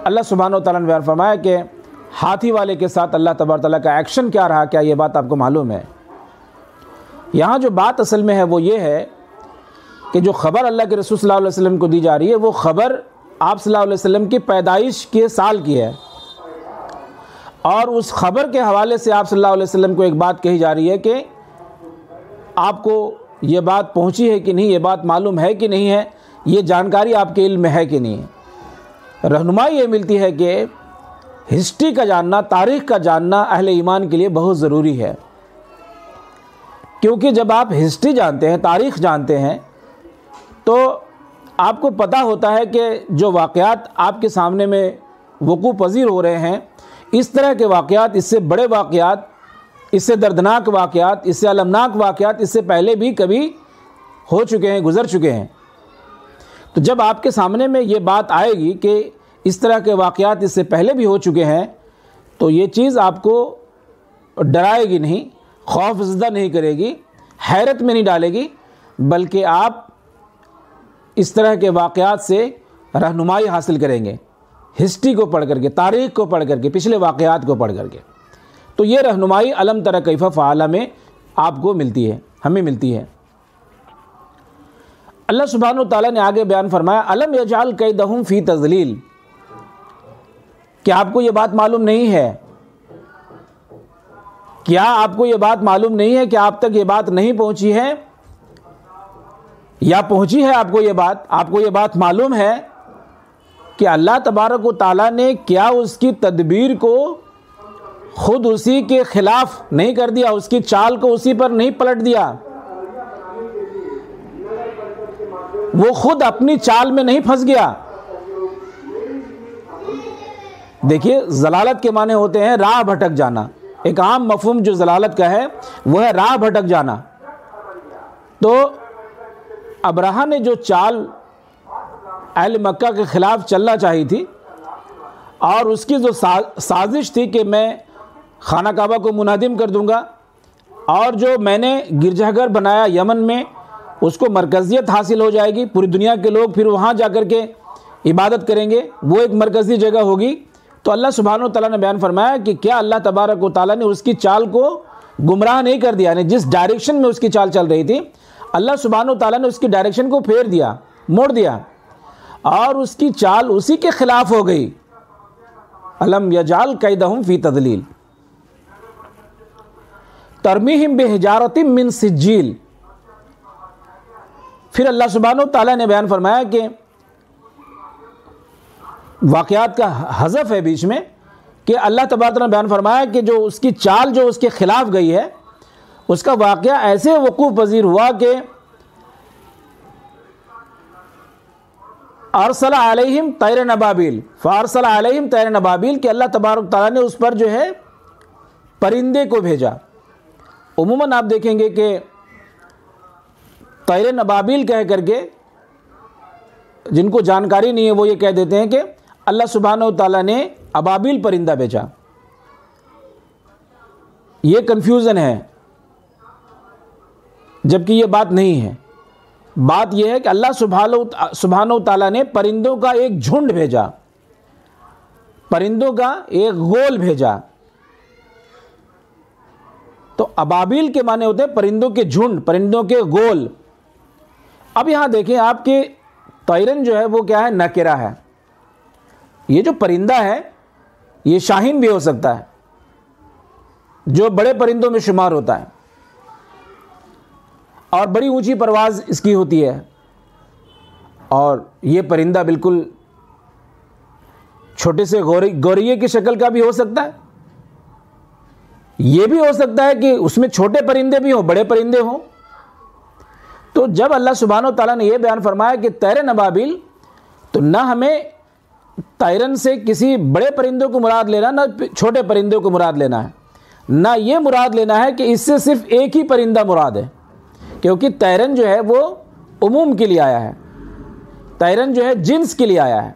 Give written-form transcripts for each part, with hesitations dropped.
اللہ سبحانہ و تعالیٰ نے بیان فرمایا کہ ہاتھی والے کے ساتھ اللہ تبارک تعالیٰ کا ایکشن کیا رہا، کیا یہ بات آپ کو معلوم ہے؟ یہاں جو بات اصل میں ہے وہ یہ ہے کہ جو خبر اللہ کے رسول صلی اللہ علیہ وسلم کو دی جا رہی ہے وہ خبر آپ صلی اللہ علیہ وسلم کی پیدائش کے سال کی ہے، اور اس خبر کے حوالے سے آپ صلی اللہ علیہ وسلم کو ایک بات کہی جا رہی ہے کہ آپ کو یہ بات پہنچی ہے کہ نہیں، یہ بات معلوم ہے کہ نہیں ہے، یہ جانکاری آپ کے علم میں ہے کہ نہیں ہے۔ رہنمائی یہ ملتی ہے کہ ہسٹری کا جاننا، تاریخ کا جاننا اہل ایمان کے لیے بہت ضروری ہے، کیونکہ جب آپ ہسٹری جانتے ہیں، تاریخ جانتے ہیں، تو آپ کو پتہ ہوتا ہے کہ جو واقعات آپ کے سامنے میں وقوع پذیر ہو رہے ہیں، اس طرح کے واقعات، اس سے بڑے واقعات، اس سے دردناک واقعات، اس سے المناک واقعات اس سے پہلے بھی کبھی ہو چکے ہیں، گزر چکے ہیں۔ تو جب آپ کے سامنے میں یہ بات آئے گی کہ اس طرح کے واقعات اس سے پہلے بھی ہو چکے ہیں، تو یہ چیز آپ کو ڈرائے گی نہیں، خوف زدہ نہیں کرے گی، حیرت میں نہیں ڈالے گی، بلکہ آپ اس طرح کے واقعات سے رہنمائی حاصل کریں گے، ہسٹری کو پڑھ کر کے، تاریخ کو پڑھ کر کے، پچھلے واقعات کو پڑھ کر کے۔ تو یہ رہنمائی علم تر کیف فعل میں آپ کو ملتی ہے، ہمیں ملتی ہے۔ اللہ سبحانہ و تعالیٰ نے آگے بیان فرمایا الم یجعل کیدہم فی تضلیل، کیا آپ کو یہ بات معلوم نہیں ہے؟ کیا آپ کو یہ بات معلوم نہیں ہے کہ آپ تک یہ بات نہیں پہنچی ہے یا پہنچی ہے؟ آپ کو یہ بات معلوم ہے کہ اللہ تبارک و تعالیٰ نے کیا اس کی تدبیر کو خود اسی کے خلاف نہیں کر دیا، اس کی چال کو اسی پر نہیں پلٹ دیا، وہ خود اپنی چال میں نہیں پھنس گیا۔ دیکھیے، ضلالت کے معنی ہوتے ہیں راہ بھٹک جانا۔ ایک عام مفہوم جو ضلالت کا ہے وہ ہے راہ بھٹک جانا۔ تو ابرہہ نے جو چال اہل مکہ کے خلاف چلنا چاہی تھی، اور اس کی جو سازش تھی کہ میں خانہ کعبہ کو منہدم کر دوں گا، اور جو میں نے گرجا گھر بنایا یمن میں اس کو مرکزیت حاصل ہو جائے گی، پوری دنیا کے لوگ پھر وہاں جا کر کے عبادت کریں گے، وہ ایک مرکزی جگہ ہوگی۔ تو اللہ سبحانہ و تعالیٰ نے بیان فرمایا کہ کیا اللہ تبارک و تعالیٰ نے اس کی چال کو گمراہ نہیں کر دیا، یعنی جس ڈائریکشن میں اس کی چال چل رہی تھی اللہ سبحانہ و تعالیٰ نے اس کی ڈائریکشن کو پھیر دیا، موڑ دیا، اور اس کی چال اسی کے خلاف ہو گئی۔ الم یجعل کیدہم فی تضلیل ترمیہم بحجارۃ من سجیل۔ پھر اللہ سبحانہ و تعالیٰ نے بیان فرمایا کہ واقعات کا حذف ہے بیچ میں، کہ اللہ تبارک نے بیان فرمایا کہ جو اس کی چال جو اس کے خلاف گئی ہے، اس کا واقعہ ایسے وقوع پذیر ہوا کہ ارسل علیہم طیر نبابیل، فارسل علیہم طیر نبابیل، کہ اللہ تبارک تعالیٰ نے اس پر جو ہے پرندے کو بھیجا۔ عموماً آپ دیکھیں گے کہ طیر نبابیل کہہ کر کے جن کو جانکاری نہیں ہے وہ یہ کہہ دیتے ہیں کہ اللہ سبحانہ و تعالیٰ نے ابابیل پرندہ بھیجا۔ یہ کنفیوژن ہے، جبکہ یہ بات نہیں ہے۔ بات یہ ہے کہ اللہ سبحانہ و تعالیٰ نے پرندوں کا ایک جھنڈ بھیجا، پرندوں کا ایک گول بھیجا۔ تو ابابیل کے معنی ہوتے ہیں پرندوں کے جھنڈ، پرندوں کے گول۔ اب یہاں دیکھیں آپ کے طیرن جو ہے وہ کیا ہے؟ نکرہ ہے۔ یہ جو پرندہ ہے یہ شاہین بھی ہو سکتا ہے، جو بڑے پرندوں میں شمار ہوتا ہے، اور بڑی اونچی پرواز اس کی ہوتی ہے۔ اور یہ پرندہ بالکل چھوٹے سے گوریے کی شکل کا بھی ہو سکتا ہے، یہ بھی ہو سکتا ہے کہ اس میں چھوٹے پرندے بھی ہوں، بڑے پرندے ہوں۔ تو جب اللہ سبحانہ و تعالیٰ نے یہ بیان فرمایا کہ طیر نبابیل، تو نہ ہمیں طیرن سے کسی بڑے پرندوں کو مراد لینا، نہ چھوٹے پرندوں کو مراد لینا ہے، نہ یہ مراد لینا ہے کہ اس سے صرف ایک ہی پرندہ مراد ہے، کیونکہ طیرن جو ہے وہ عموم کے لیے آیا ہے، طیرن جو ہے جنس کے لیے آیا ہے۔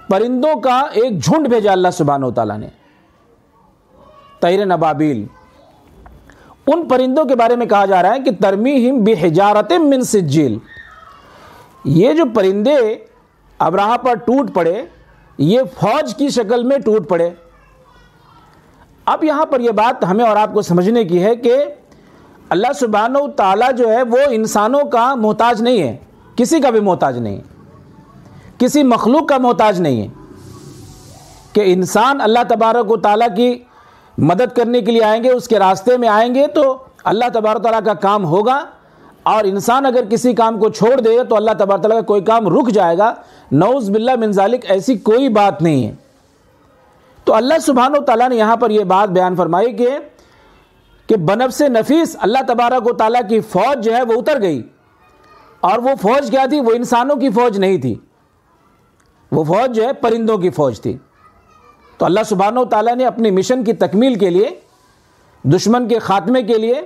پرندوں کا ایک جھنڈ بھیجا اللہ سبحانہ و تعالیٰ نے، طیر نبابیل۔ ان پرندوں کے بارے میں کہا جا رہا ہے کہ ترمیہم بحجارۃ من سجیل، یہ جو پرندے ابرہہ پر ٹوٹ پڑے یہ فوج کی شکل میں ٹوٹ پڑے۔ اب یہاں پر یہ بات ہمیں اور آپ کو سمجھنے کی ہے کہ اللہ سبحانہ و تعالیٰ جو ہے وہ انسانوں کا محتاج نہیں ہے، کسی کا بھی محتاج نہیں ہے، کسی مخلوق کا محتاج نہیں ہے کہ انسان اللہ تبارک و تعالیٰ کی مدد کرنے کے لیے آئیں گے، اس کے راستے میں آئیں گے تو اللہ تبارک و تعالیٰ کا کام ہوگا، اور انسان اگر کسی کام کو چھوڑ دے گا تو اللہ تبارک و تعالیٰ کا کوئی کام رک جائے گا۔ نعوذ باللہ من ذالک، ایسی کوئی بات نہیں ہے۔ تو اللہ سبحانہ و تعالیٰ نے یہاں پر یہ بات بیان فرمائی کہ بنفس نفیس اللہ تبارک و تعالیٰ کی فوج جو ہے وہ اتر گئی، اور وہ فوج کیا تھی؟ وہ انسانوں کی فوج نہیں تھی، وہ فوج جو ہے پرندوں کی فوج تھی۔ تو اللہ سبحانہ و تعالیٰ نے اپنی مشن کی تکمیل کے لیے، دشمن کے خاتمے کے لیے،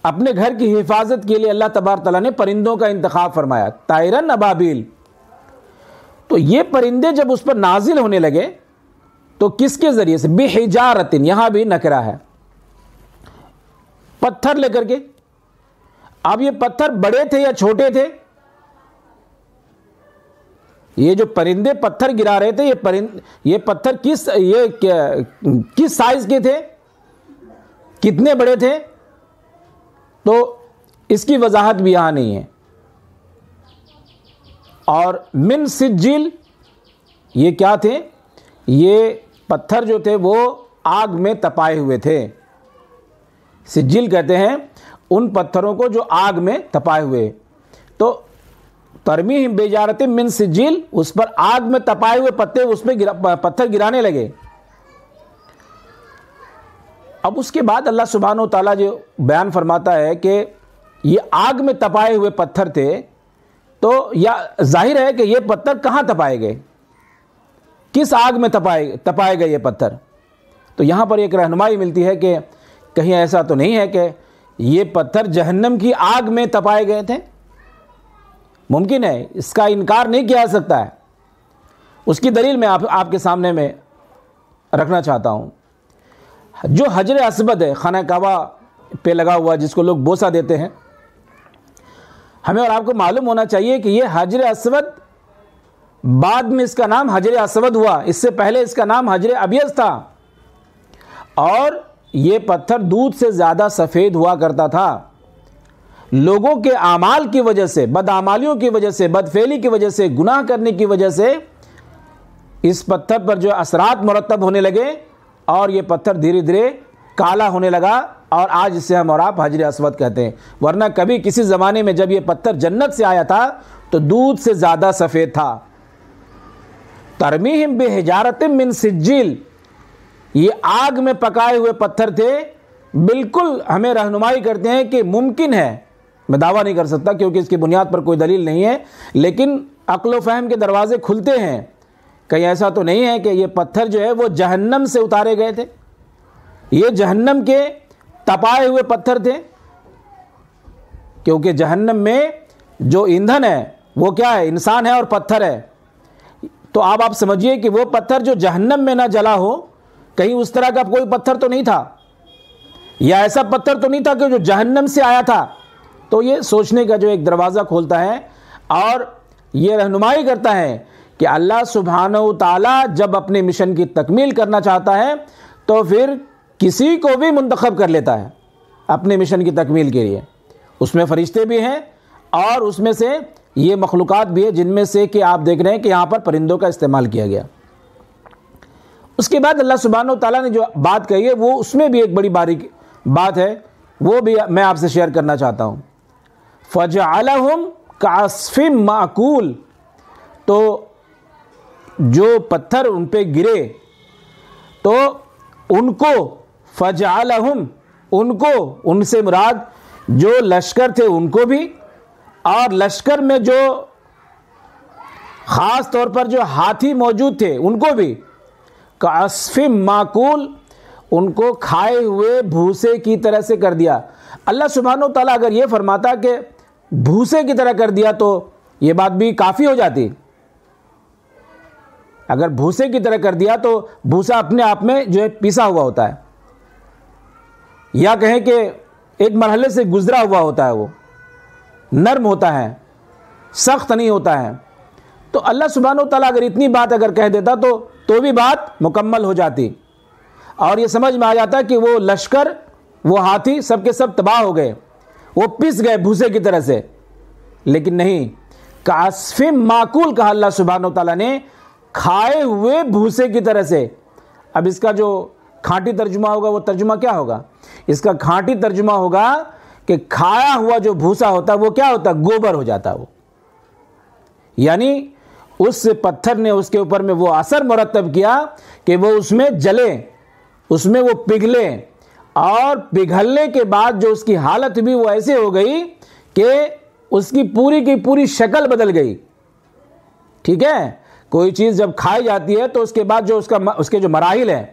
اپنے گھر کی حفاظت کے لیے اللہ تبارک تعالیٰ نے پرندوں کا انتخاب فرمایا، طائرن ابابیل۔ تو یہ پرندے جب اس پر نازل ہونے لگے تو کس کے ذریعے سے؟ بحجارۃ، یہاں بھی نکرہ ہے، پتھر لے کر کے۔ اب یہ پتھر بڑے تھے یا چھوٹے تھے؟ یہ جو پرندے پتھر گرا رہے تھے، یہ پتھر کس سائز کے تھے، کتنے بڑے تھے؟ تو اس کی وضاحت بھی یہاں نہیں ہے۔ اور من سجیل، یہ کیا تھے؟ یہ پتھر جو تھے وہ آگ میں تپائے ہوئے تھے۔ سجیل کہتے ہیں ان پتھروں کو جو آگ میں تپائے ہوئے۔ تو ترمیہم بحجارۃ من سجیل، اس پر آگ میں تپائے ہوئے اس پہ پتھر گرانے لگے۔ اب اس کے بعد اللہ سبحانہ و تعالیٰ جو بیان فرماتا ہے کہ یہ آگ میں تپائے ہوئے پتھر تھے، تو یا ظاہر ہے کہ یہ پتھر کہاں تپائے گئے، کس آگ میں تپائے گئے یہ پتھر؟ تو یہاں پر ایک رہنمائی ملتی ہے کہ کہیں ایسا تو نہیں ہے کہ یہ پتھر جہنم کی آگ میں تپائے گئے تھے؟ ممکن ہے، اس کا انکار نہیں کیا جا سکتا ہے۔ اس کی دلیل میں آپ کے سامنے میں رکھنا چاہتا ہوں۔ جو حجر اسود ہے، خانہ کعبہ پہ لگا ہوا، جس کو لوگ بوسہ دیتے ہیں، ہمیں اور آپ کو معلوم ہونا چاہیے کہ یہ حجر اسود بعد میں اس کا نام حجر اسود ہوا، اس سے پہلے اس کا نام حجر ابیض تھا، اور یہ پتھر دودھ سے زیادہ سفید ہوا کرتا تھا۔ لوگوں کے اعمال کی وجہ سے، بدعمالیوں کی وجہ سے، بدفعلی کی وجہ سے، گناہ کرنے کی وجہ سے اس پتھر پر جو اثرات مرتب ہونے لگے، اور یہ پتھر دھیرے دھیرے کالا ہونے لگا، اور آج اسے ہم اور آپ حجر اسود کہتے ہیں۔ ورنہ کبھی کسی زمانے میں جب یہ پتھر جنت سے آیا تھا تو دودھ سے زیادہ سفید تھا۔ ترمیہم بحجارۃ من سجیل، یہ آگ میں پکائے ہوئے پتھر تھے۔ بالکل ہمیں رہنمائی کرتے ہیں کہ ممکن ہے، میں دعویٰ نہیں کر سکتا کیونکہ اس کی بنیاد پر کوئی دلیل نہیں ہے، لیکن عقل و فہم کے دروازے کھلتے ہیں۔ کہیں ایسا تو نہیں ہے کہ یہ پتھر جو ہے وہ جہنم سے اتارے گئے تھے؟ یہ جہنم کے تپائے ہوئے پتھر تھے، کیونکہ جہنم میں جو ایندھن ہے وہ کیا ہے؟ انسان ہے اور پتھر ہے۔ تو آپ سمجھیے کہ وہ پتھر جو جہنم میں نہ جلا ہو، کہیں اس طرح کا کوئی پتھر تو نہیں تھا، یا ایسا پتھر تو نہیں تھا کہ جو جہنم سے آیا تھا۔ تو یہ سوچنے کا جو ایک دروازہ کھولتا ہے، اور یہ رہنمائی کرتا ہے کہ اللہ سبحانہ و تعالیٰ جب اپنے مشن کی تکمیل کرنا چاہتا ہے تو پھر کسی کو بھی منتخب کر لیتا ہے اپنے مشن کی تکمیل کے لیے۔ اس میں فرشتے بھی ہیں، اور اس میں سے یہ مخلوقات بھی ہیں، جن میں سے کہ آپ دیکھ رہے ہیں کہ یہاں پر پرندوں کا استعمال کیا گیا۔ اس کے بعد اللہ سبحانہ و تعالیٰ نے جو بات کہی ہے وہ اس میں بھی ایک بڑی باریک بات ہے، وہ بھی میں آپ سے شیئر کرنا چاہتا ہوں۔ فَجَعَلَهُمْ كَعَصْفٍ مَأْكُولٍ، تو جو پتھر ان پہ گرے تو ان کو فَجَعَلَهُمْ، ان کو، ان سے مراد جو لشکر تھے ان کو بھی، اور لشکر میں جو خاص طور پر جو ہاتھی موجود تھے ان کو بھی، كَعَصْفٍ مَأْكُولٍ، ان کو کھائے ہوئے بھوسے کی طرح سے کر دیا۔ اللہ سبحانہ و تعالیٰ اگر یہ فرماتا کہ بھوسے کی طرح کر دیا تو یہ بات بھی کافی ہو جاتی۔ اگر بھوسے کی طرح کر دیا تو بھوسا اپنے آپ میں جو ہے پیسا ہوا ہوتا ہے، یا کہیں کہ ایک مرحلے سے گزرا ہوا ہوتا ہے، وہ نرم ہوتا ہے، سخت نہیں ہوتا ہے۔ تو اللہ سبحانہ و تعالیٰ اگر اتنی بات اگر کہہ دیتا تو بھی بات مکمل ہو جاتی، اور یہ سمجھ میں آ جاتا کہ وہ لشکر، وہ ہاتھی سب کے سب تباہ ہو گئے، وہ پس گئے بھوسے کی طرح سے. لیکن نہیں، کعصف معقول کہا اللہ سبحانہ و تعالیٰ نے، کھائے ہوئے بھوسے کی طرح سے. اب اس کا جو کھانٹی ترجمہ ہوگا وہ ترجمہ کیا ہوگا؟ اس کا کھانٹی ترجمہ ہوگا کہ کھایا ہوا جو بھوسا ہوتا ہے وہ کیا ہوتا ہے؟ گوبر ہو جاتا ہے وہ. یعنی اس پتھر نے اس کے اوپر میں وہ اثر مرتب کیا کہ وہ اس میں جلے، اس میں وہ پگھلے، اور پگھلنے کے بعد جو اس کی حالت بھی وہ ایسے ہو گئی کہ اس کی پوری شکل بدل گئی. ٹھیک ہے، کوئی چیز جب کھائی جاتی ہے تو اس کے بعد جو اس کے جو مراحل ہیں،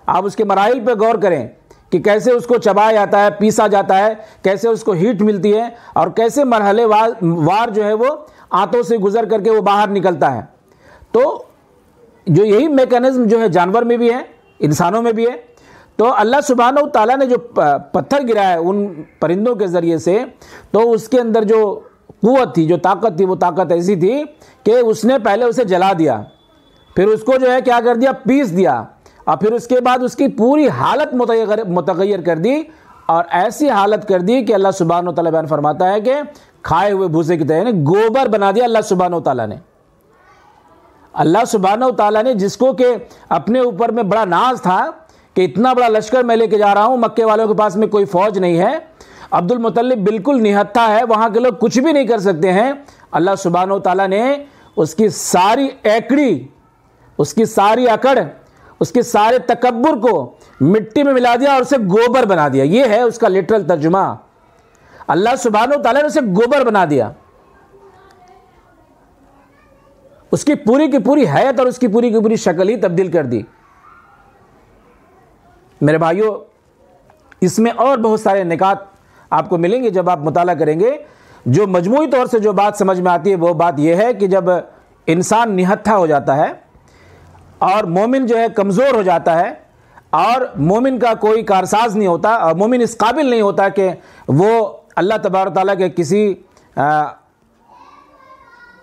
آپ اس کے مراحل پہ غور کریں کہ کیسے اس کو چبایا جاتا ہے، پیسا جاتا ہے، کیسے اس کو ہیٹ ملتی ہے، اور کیسے مرحلے وار جو ہے وہ آنتوں سے گزر کر کے وہ باہر نکلتا ہے. تو جو یہی میکانزم جو ہے جانور میں بھی ہے، انسانوں میں بھی ہے. تو اللہ سبحانہ و تعالیٰ نے جو پتھر گرایا ان پرندوں کے ذریعے سے، تو اس کے اندر جو قوت تھی، جو طاقت تھی، وہ طاقت ایسی تھی کہ اس نے پہلے اسے جلا دیا، پھر اس کو جو ہے کیا کر دیا؟ پیس دیا، اور پھر اس کے بعد اس کی پوری حالت متغیر کر دی، اور ایسی حالت کر دی کہ اللہ سبحانہ و تعالیٰ بیان فرماتا ہے کہ کھائے ہوئے بھوسے کی طرح، یعنی گوبر بنا دیا اللہ سبحانہ و تعالیٰ نے. اللہ سبحانہ و تعالیٰ نے جس کو کہ اپنے اوپر میں بڑا ناز تھا کہ اتنا بڑا لشکر میں لے کے جا رہا ہوں، مکے والوں کے پاس میں کوئی فوج نہیں ہے، عبد المطلب بالکل نہتھا ہے، وہاں کے لوگ کچھ بھی نہیں کر سکتے ہیں. اللہ سبحانہ و تعالیٰ نے اس کی ساری ایکڑی، اس کی ساری اکڑ، اس کے سارے تکبر کو مٹی میں ملا دیا اور اسے گوبر بنا دیا. یہ ہے اس کا لٹرل ترجمہ. اللہ سبحانہ و تعالیٰ نے اسے گوبر بنا دیا، اس کی پوری حیت اور اس کی پوری شکل ہی تبدیل کر دی. میرے بھائیوں، اس میں اور بہت سارے نکات آپ کو ملیں گے جب آپ مطالعہ کریں گے. جو مجموعی طور سے جو بات سمجھ میں آتی ہے وہ بات یہ ہے کہ جب انسان نہتھا ہو جاتا ہے اور مومن جو ہے کمزور ہو جاتا ہے، اور مومن کا کوئی کارساز نہیں ہوتا، اور مومن اس قابل نہیں ہوتا کہ وہ اللہ تبارک تعالیٰ کے کسی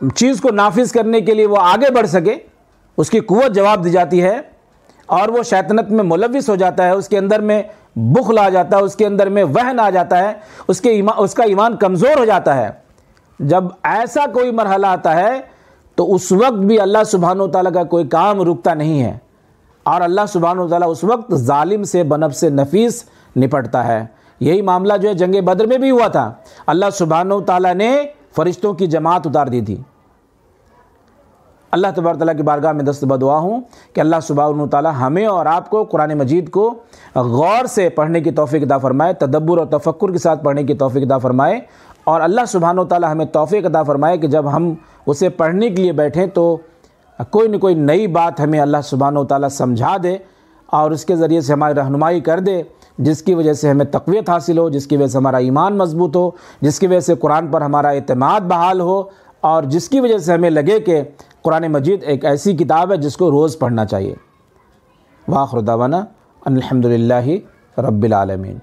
چیز کو نافذ کرنے کے لیے وہ آگے بڑھ سکے، اس کی قوت جواب دی جاتی ہے، اور وہ شیطنت میں ملوث ہو جاتا ہے، اس کے اندر میں بخل آ جاتا ہے، اس کے اندر میں وہن آ جاتا ہے، اس کا ایمان کمزور ہو جاتا ہے. جب ایسا کوئی مرحلہ آتا ہے تو اس وقت بھی اللہ سبحانہ و تعالیٰ کا کوئی کام رکتا نہیں ہے، اور اللہ سبحانہ و تعالیٰ اس وقت ظالم سے بنفس نفیس نپٹتا ہے. یہی معاملہ جو ہے جنگ بدر میں بھی ہوا تھا. اللہ سبحانہ و تعالیٰ نے فرشتوں کی جماعت اتار دی تھی. اللہ تبارک تعالیٰ کی بارگاہ میں دست بدعا ہوں کہ اللہ سبحانہ و تعالیٰ ہمیں اور آپ کو قرآن مجید کو غور سے پڑھنے کی توفیق عطا فرمائے، تدبر اور تفکر کے ساتھ پڑھنے کی توفیق عطا فرمائے، اور اللہ سبحانہ و تعالیٰ ہمیں توفیق عطا فرمائے کہ جب ہم اسے پڑھنے کے لیے بیٹھیں تو کوئی نہ کوئی نئی بات ہمیں اللہ سبحانہ و تعالیٰ سمجھا دے، اور اس کے ذریعے سے ہماری رہنمائی کر دے، جس کی وجہ سے ہمیں تقویت حاصل ہو، جس کی وجہ سے ہمارا ایمان مضبوط ہو، جس کی وجہ سے قرآن پر ہمارا اعتماد بحال ہو، اور جس کی وجہ سے ہمیں لگے کہ قرآن مجید ایک ایسی کتاب ہے جس کو روز پڑھنا چاہیے. وآخر دعوانا ان الحمد للہ رب العالمین.